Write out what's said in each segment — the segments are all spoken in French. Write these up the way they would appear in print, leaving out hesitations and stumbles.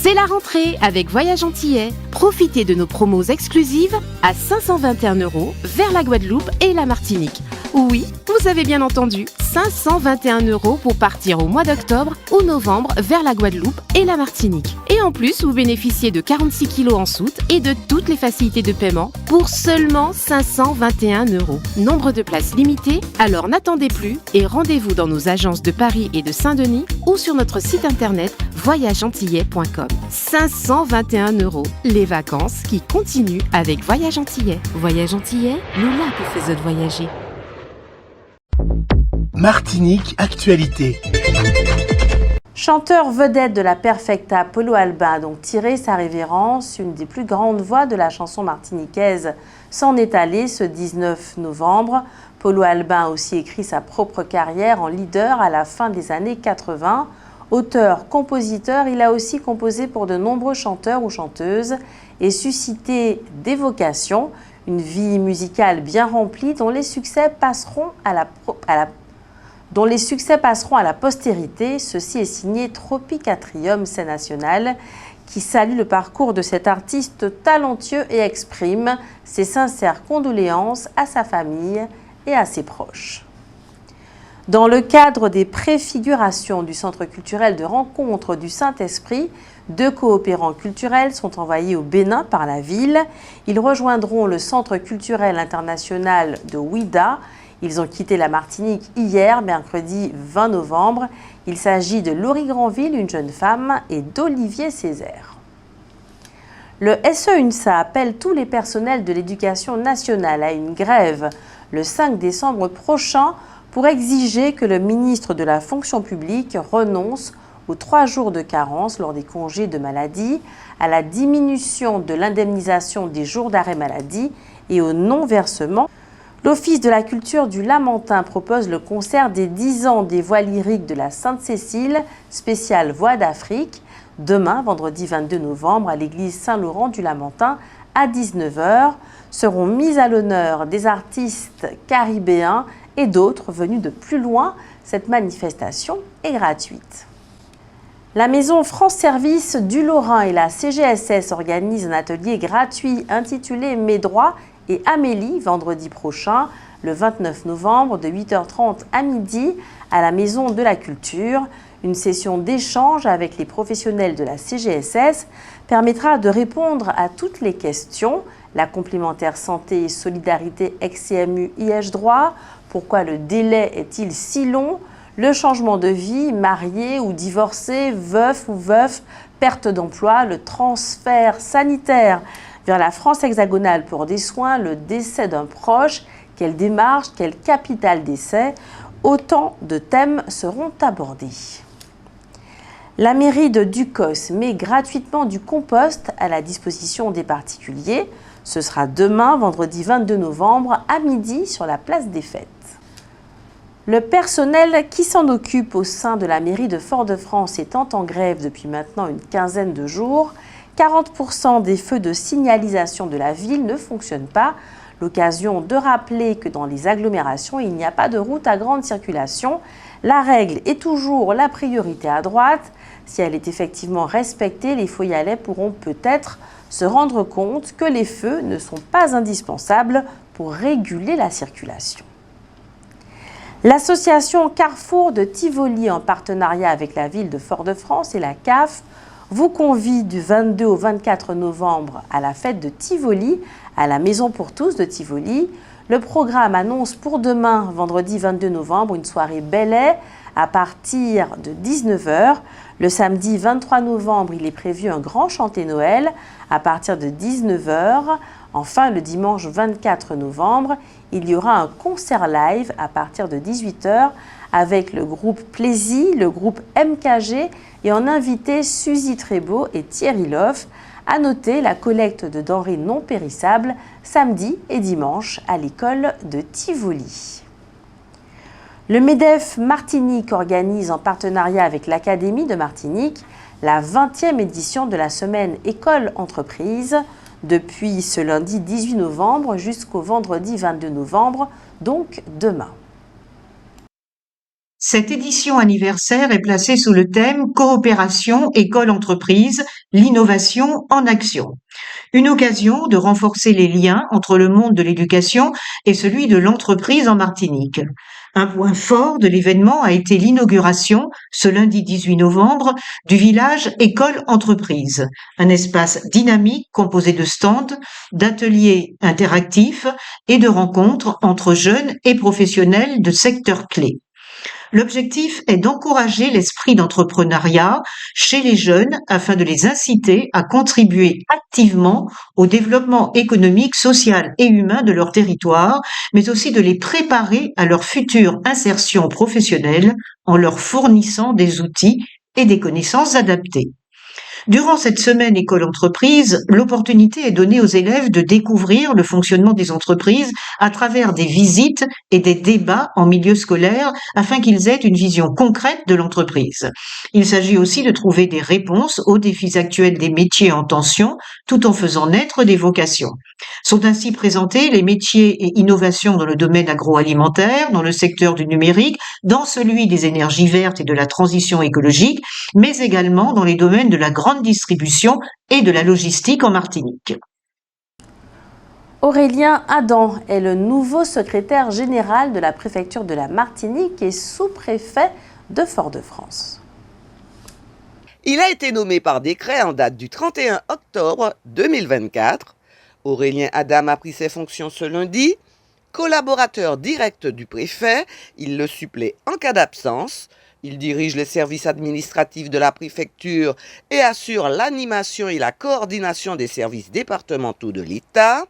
C'est la rentrée avec Voyage Antillais. Profitez de nos promos exclusives à 521 € vers la Guadeloupe et la Martinique. Oui, vous avez bien entendu, 521 € pour partir au mois d'octobre ou novembre vers la Guadeloupe et la Martinique. Et en plus, vous bénéficiez de 46 kg en soute et de toutes les facilités de paiement pour seulement 521 €. Nombre de places limitées, alors n'attendez plus et rendez-vous dans nos agences de Paris et de Saint-Denis ou sur notre site internet voyageantillais.com. 521 €, les vacances qui continuent avec Voyage Antillais. Voyage Antillais, le lac qui fait voyager. Martinique Actualité. Chanteur vedette de la Perfecta, Polo Albin a donc tiré sa révérence. Une des plus grandes voix de la chanson martiniquaise s'en est allée ce 19 novembre. Polo Albin a aussi écrit sa propre carrière en leader à la fin des années 80. Auteur, compositeur, il a aussi composé pour de nombreux chanteurs ou chanteuses et suscité des vocations, une vie musicale bien remplie dont les succès passeront à la postérité. Ceci est signé Tropicatrium, scène nationale, qui salue le parcours de cet artiste talentueux et exprime ses sincères condoléances à sa famille et à ses proches. Dans le cadre des préfigurations du Centre culturel de rencontre du Saint-Esprit, 2 coopérants culturels sont envoyés au Bénin par la ville. Ils rejoindront le Centre culturel international de Ouidah. Ils ont quitté la Martinique hier, mercredi 20 novembre. Il s'agit de Laurie Granville, une jeune femme, et d'Olivier Césaire. Le SE-UNSA appelle tous les personnels de l'éducation nationale à une grève le 5 décembre prochain pour exiger que le ministre de la fonction publique renonce aux 3 jours de carence lors des congés de maladie, à la diminution de l'indemnisation des jours d'arrêt maladie et au non-versement. L'Office de la culture du Lamentin propose le concert des 10 ans des voix lyriques de la Sainte-Cécile, spéciale Voix d'Afrique, demain, vendredi 22 novembre, à l'église Saint-Laurent du Lamentin, à 19 h. Seront mis à l'honneur des artistes caribéens et d'autres venus de plus loin. Cette manifestation est gratuite. La maison France Service du Lorrain et la CGSS organisent un atelier gratuit intitulé Mes droits et Amélie, vendredi prochain, le 29 novembre, de 8h30 à midi, à la Maison de la Culture. Une session d'échange avec les professionnels de la CGSS permettra de répondre à toutes les questions. La complémentaire santé et solidarité ex-CMU y-ai-je droit? Pourquoi le délai est-il si long? Le changement de vie, marié ou divorcé, veuf ou veuf, perte d'emploi, le transfert sanitaire vers la France hexagonale pour des soins, le décès d'un proche, quelle démarche, quel capital décès, autant de thèmes seront abordés. La mairie de Ducos met gratuitement du compost à la disposition des particuliers. Ce sera demain, vendredi 22 novembre, à midi, sur la place des Fêtes. Le personnel qui s'en occupe au sein de la mairie de Fort-de-France étant en grève depuis maintenant une quinzaine de jours, 40% des feux de signalisation de la ville ne fonctionnent pas. L'occasion de rappeler que dans les agglomérations, il n'y a pas de route à grande circulation. La règle est toujours la priorité à droite. Si elle est effectivement respectée, les foyalais pourront peut-être se rendre compte que les feux ne sont pas indispensables pour réguler la circulation. L'association Carrefour de Tivoli, en partenariat avec la ville de Fort-de-France et la CAF, vous convie du 22 au 24 novembre à la fête de Tivoli, à la Maison pour tous de Tivoli. Le programme annonce pour demain, vendredi 22 novembre, une soirée ballet à partir de 19 h. Le samedi 23 novembre, il est prévu un grand chanté Noël à partir de 19 h. Enfin, le dimanche 24 novembre, il y aura un concert live à partir de 18 h avec le groupe Plaisy, le groupe MKG et en invité Suzy Trébeau et Thierry Loff. À noter la collecte de denrées non périssables samedi et dimanche à l'école de Tivoli. Le MEDEF Martinique organise en partenariat avec l'Académie de Martinique la 20e édition de la semaine École-Entreprise depuis ce lundi 18 novembre jusqu'au vendredi 22 novembre, donc demain. Cette édition anniversaire est placée sous le thème Coopération école-entreprise, l'innovation en action. Une occasion de renforcer les liens entre le monde de l'éducation et celui de l'entreprise en Martinique. Un point fort de l'événement a été l'inauguration, ce lundi 18 novembre, du village École-Entreprise, un espace dynamique composé de stands, d'ateliers interactifs et de rencontres entre jeunes et professionnels de secteurs clés. L'objectif est d'encourager l'esprit d'entrepreneuriat chez les jeunes afin de les inciter à contribuer activement au développement économique, social et humain de leur territoire, mais aussi de les préparer à leur future insertion professionnelle en leur fournissant des outils et des connaissances adaptées. Durant cette semaine école-entreprise, l'opportunité est donnée aux élèves de découvrir le fonctionnement des entreprises à travers des visites et des débats en milieu scolaire afin qu'ils aient une vision concrète de l'entreprise. Il s'agit aussi de trouver des réponses aux défis actuels des métiers en tension tout en faisant naître des vocations. Sont ainsi présentés les métiers et innovations dans le domaine agroalimentaire, dans le secteur du numérique, dans celui des énergies vertes et de la transition écologique, mais également dans les domaines de la grande distribution et de la logistique en Martinique. Aurélien Adam est le nouveau secrétaire général de la préfecture de la Martinique et sous-préfet de Fort-de-France. Il a été nommé par décret en date du 31 octobre 2024. Aurélien Adam a pris ses fonctions ce lundi. Collaborateur direct du préfet, il le supplée en cas d'absence. Il dirige les services administratifs de la préfecture et assure l'animation et la coordination des services départementaux de l'État.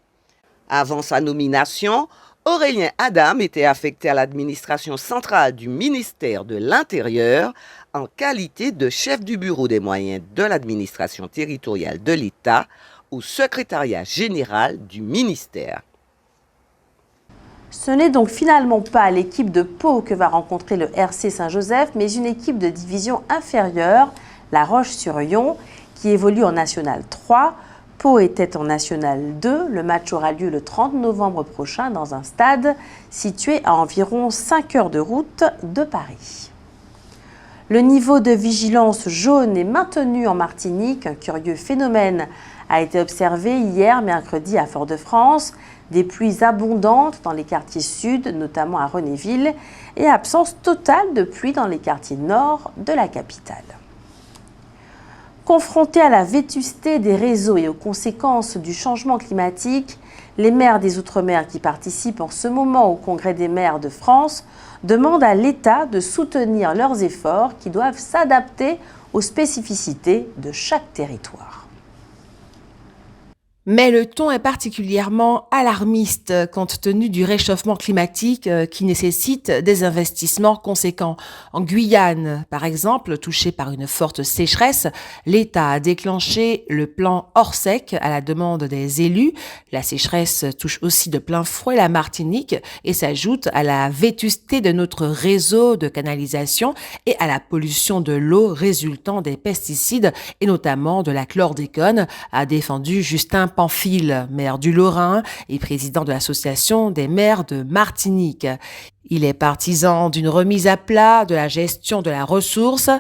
Avant sa nomination, Aurélien Adam était affecté à l'administration centrale du ministère de l'Intérieur en qualité de chef du bureau des moyens de l'administration territoriale de l'État au secrétariat général du ministère. Ce n'est donc finalement pas l'équipe de Pau que va rencontrer le RC Saint-Joseph, mais une équipe de division inférieure, La Roche-sur-Yon, qui évolue en National 3. Pau était en National 2. Le match aura lieu le 30 novembre prochain dans un stade situé à environ 5 heures de route de Paris. Le niveau de vigilance jaune est maintenu en Martinique. Un curieux phénomène a été observé hier mercredi à Fort-de-France. Des pluies abondantes dans les quartiers sud, notamment à Renéville, et absence totale de pluie dans les quartiers nord de la capitale. Confrontés à la vétusté des réseaux et aux conséquences du changement climatique, les maires des Outre-mer qui participent en ce moment au Congrès des maires de France demandent à l'État de soutenir leurs efforts qui doivent s'adapter aux spécificités de chaque territoire. Mais le ton est particulièrement alarmiste compte tenu du réchauffement climatique qui nécessite des investissements conséquents. En Guyane, par exemple, touchée par une forte sécheresse, l'État a déclenché le plan Orsec à la demande des élus. La sécheresse touche aussi de plein fouet la Martinique et s'ajoute à la vétusté de notre réseau de canalisation et à la pollution de l'eau résultant des pesticides et notamment de la chlordécone, a défendu Justin Pamphile, maire du Lorrain et président de l'association des maires de Martinique. Il est partisan d'une remise à plat de la gestion de la ressource.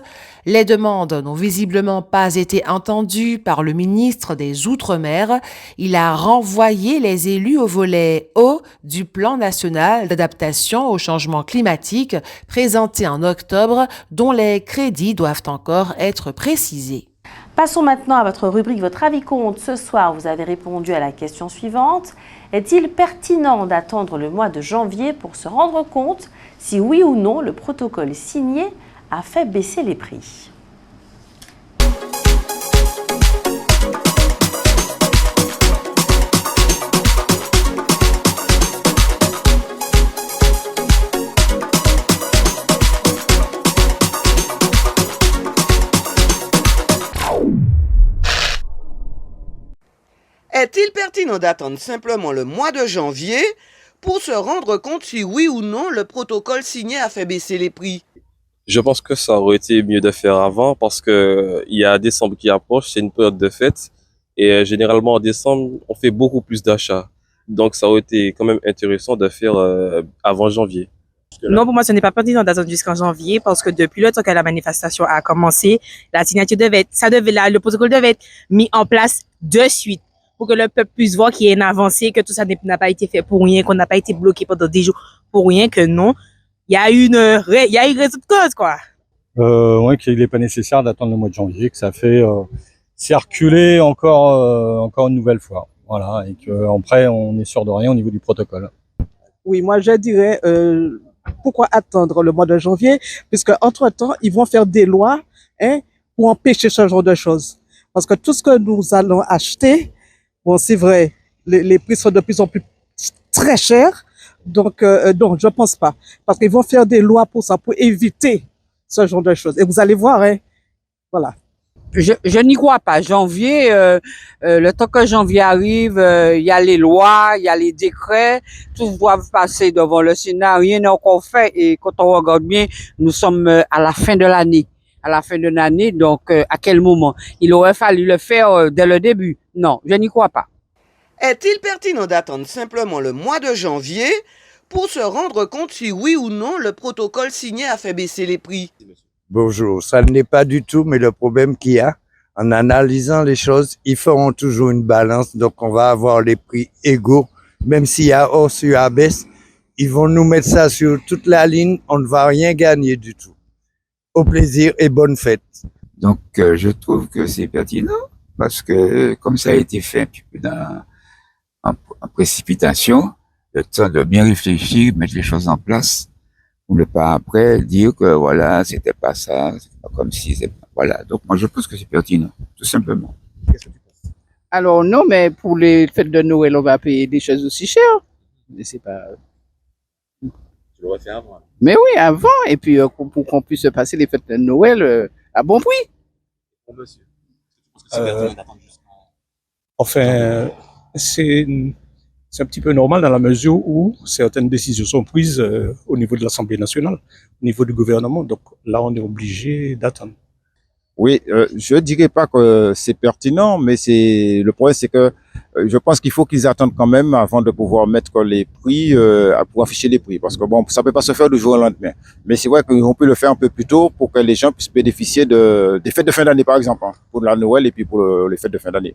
Les demandes n'ont visiblement pas été entendues par le ministre des Outre-mer. Il a renvoyé les élus au volet eau du plan national d'adaptation au changement climatique présenté en octobre, dont les crédits doivent encore être précisés. Passons maintenant à votre rubrique Votre avis compte. Ce soir, vous avez répondu à la question suivante. Est-il pertinent d'attendre le mois de janvier pour se rendre compte si oui ou non le protocole signé a fait baisser les prix ? Est-il pertinent d'attendre simplement le mois de janvier pour se rendre compte si oui ou non le protocole signé a fait baisser les prix? Je pense que ça aurait été mieux de faire avant parce que il y a décembre qui approche, c'est une période de fête et généralement en décembre, on fait beaucoup plus d'achats. Donc ça aurait été quand même intéressant de faire avant janvier. Non, pour moi, ce n'est pas pertinent d'attendre jusqu'en janvier parce que depuis le temps que la manifestation a commencé, la signature le protocole devait être mis en place de suite pour que le peuple puisse voir qu'il y a une avancée, que tout ça n'a pas été fait pour rien, qu'on n'a pas été bloqué pendant des jours pour rien, que non. Il y a une raison de cause, quoi. Ouais, qu'il n'est pas nécessaire d'attendre le mois de janvier, que ça fait circuler encore une nouvelle fois. Voilà, et qu'après, on est sûr de rien au niveau du protocole. Oui, moi je dirais pourquoi attendre le mois de janvier, puisque entre-temps, ils vont faire des lois pour empêcher ce genre de choses. Parce que tout ce que nous allons acheter, bon, c'est vrai, les prix sont de plus en plus très chers, donc non, je pense pas. Parce qu'ils vont faire des lois pour ça, pour éviter ce genre de choses. Et vous allez voir, voilà. Je n'y crois pas. Janvier, le temps que janvier arrive, il y a les lois, il y a les décrets, tous doivent passer devant le Sénat, rien n'est encore fait. Et quand on regarde bien, nous sommes à la fin de l'année. À la fin de l'année, donc à quel moment? Il aurait fallu le faire dès le début. Non, je n'y crois pas. Est-il pertinent d'attendre simplement le mois de janvier pour se rendre compte si oui ou non le protocole signé a fait baisser les prix? Bonjour, ça ne l'est pas du tout, mais le problème qu'il y a, en analysant les choses, ils feront toujours une balance, donc on va avoir les prix égaux, même s'il y a hausse ou à baisse, ils vont nous mettre ça sur toute la ligne, on ne va rien gagner du tout. Au plaisir et bonne fête. Donc, je trouve que c'est pertinent, parce que comme ça a été fait un petit peu en précipitation, le temps de bien réfléchir, mettre les choses en place, pour ne pas après dire que voilà, c'était pas ça, c'est pas comme si c'est pas, voilà. Donc moi je pense que c'est pertinent, tout simplement. Alors non, mais pour les fêtes de Noël, on va payer des choses aussi chères. Mais c'est pas. Tu l'aurais fait avant. Mais oui, avant, et puis pour qu'on puisse passer les fêtes de Noël à bon prix. Bon monsieur. C'est pertinent d'attendre Enfin, c'est un petit peu normal dans la mesure où certaines décisions sont prises au niveau de l'Assemblée nationale, au niveau du gouvernement. Donc là, on est obligé d'attendre. Oui, je dirais pas que c'est pertinent, mais le problème, c'est que je pense qu'il faut qu'ils attendent quand même avant de pouvoir mettre les prix, pour afficher les prix, parce que bon, ça peut pas se faire du jour au lendemain. Mais c'est vrai qu'on peut le faire un peu plus tôt pour que les gens puissent bénéficier des fêtes de fin d'année, par exemple, pour la Noël et puis pour les fêtes de fin d'année.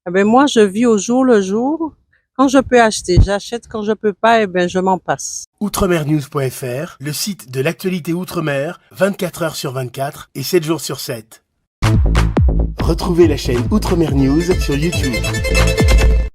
Eh ben moi, je vis au jour le jour. Quand je peux acheter, j'achète. Quand je peux pas, je m'en passe. Outremernews.fr, le site de l'actualité Outre-mer, 24 heures sur 24 et 7 jours sur 7. Retrouvez la chaîne Outremer News sur YouTube.